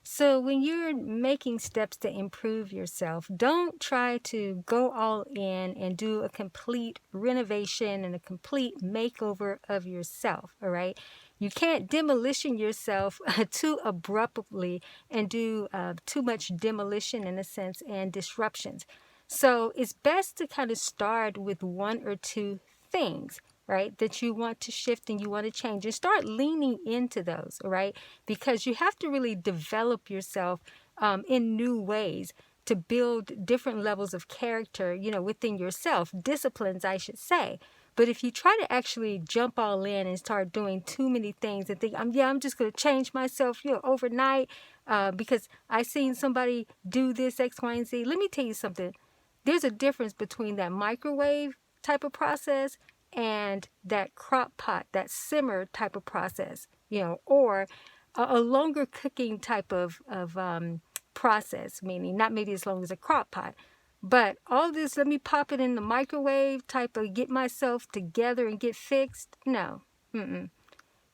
So when you're making steps to improve yourself, don't try to go all in and do a complete renovation and a complete makeover of yourself, all right? You can't demolition yourself too abruptly and do too much demolition in a sense and disruptions. So it's best to kind of start with one or two things, right, that you want to shift and you want to change, and start leaning into those, right? Because you have to really develop yourself in new ways to build different levels of character, within yourself, disciplines, I should say. But if you try to actually jump all in and start doing too many things and think, I'm just going to change myself, overnight because I seen somebody do this X, Y, and Z. Let me tell you something. There's a difference between that microwave type of process and that crock pot, that simmer type of process, or a longer cooking type of process, meaning not maybe as long as a crock pot. But all this, let me pop it in the microwave type of get myself together and get fixed. No.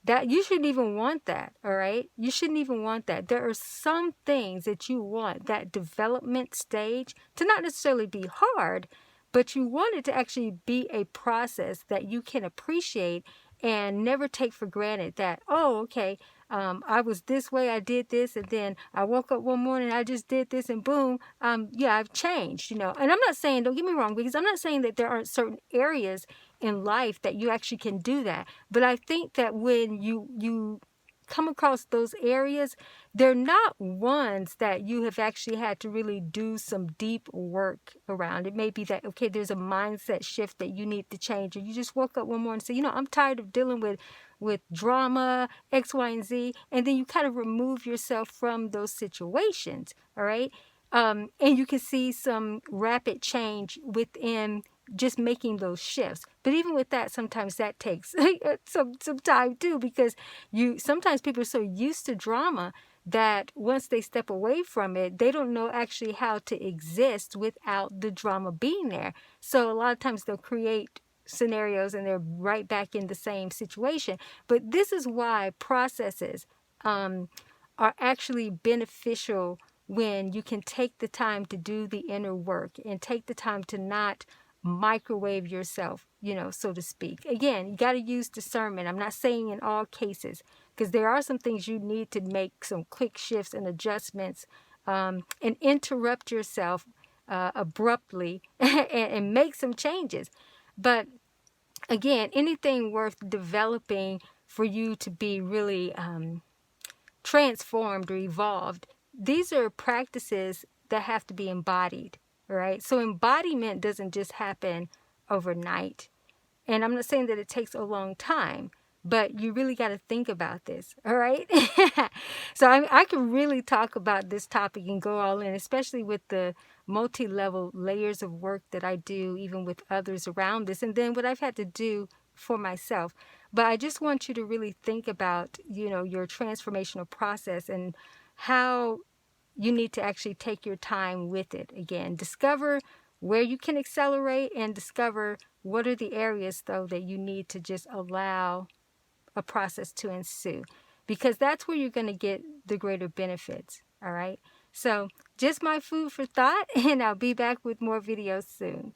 That you shouldn't even want that, all right? You shouldn't even want that. There are some things that you want, that development stage, to not necessarily be hard, but you want it to actually be a process that you can appreciate and never take for granted that, oh, okay, I was this way, I did this, and then I woke up one morning, I just did this, and boom, yeah, I've changed, And I'm not saying, don't get me wrong, because I'm not saying that there aren't certain areas in life that you actually can do that. But I think that when you come across those areas, they're not ones that you have actually had to really do some deep work around. It may be that, okay, there's a mindset shift that you need to change, or you just woke up one morning and say, I'm tired of dealing with drama, X, Y, and Z, and then you kind of remove yourself from those situations, all right? And you can see some rapid change within just making those shifts. But even with that, sometimes that takes some time too, because sometimes people are so used to drama that once they step away from it, they don't know actually how to exist without the drama being there. So a lot of times they'll create scenarios and they're right back in the same situation. But this is why processes are actually beneficial, when you can take the time to do the inner work and take the time to not microwave yourself, so to speak. Again, you got to use discernment. I'm not saying in all cases, because there are some things you need to make some quick shifts and adjustments, and interrupt yourself abruptly and make some changes. But again, anything worth developing for you to be really transformed or evolved, these are practices that have to be embodied, right? So embodiment doesn't just happen overnight. And I'm not saying that it takes a long time, but you really got to think about this, all right? So I can really talk about this topic and go all in, especially with the multi-level layers of work that I do, even with others around this, and then what I've had to do for myself. But I just want you to really think about, your transformational process and how you need to actually take your time with it. Again, discover where you can accelerate and discover what are the areas, though, that you need to just allow a process to ensue, because that's where you're going to get the greater benefits. All right. So just my food for thought, and I'll be back with more videos soon.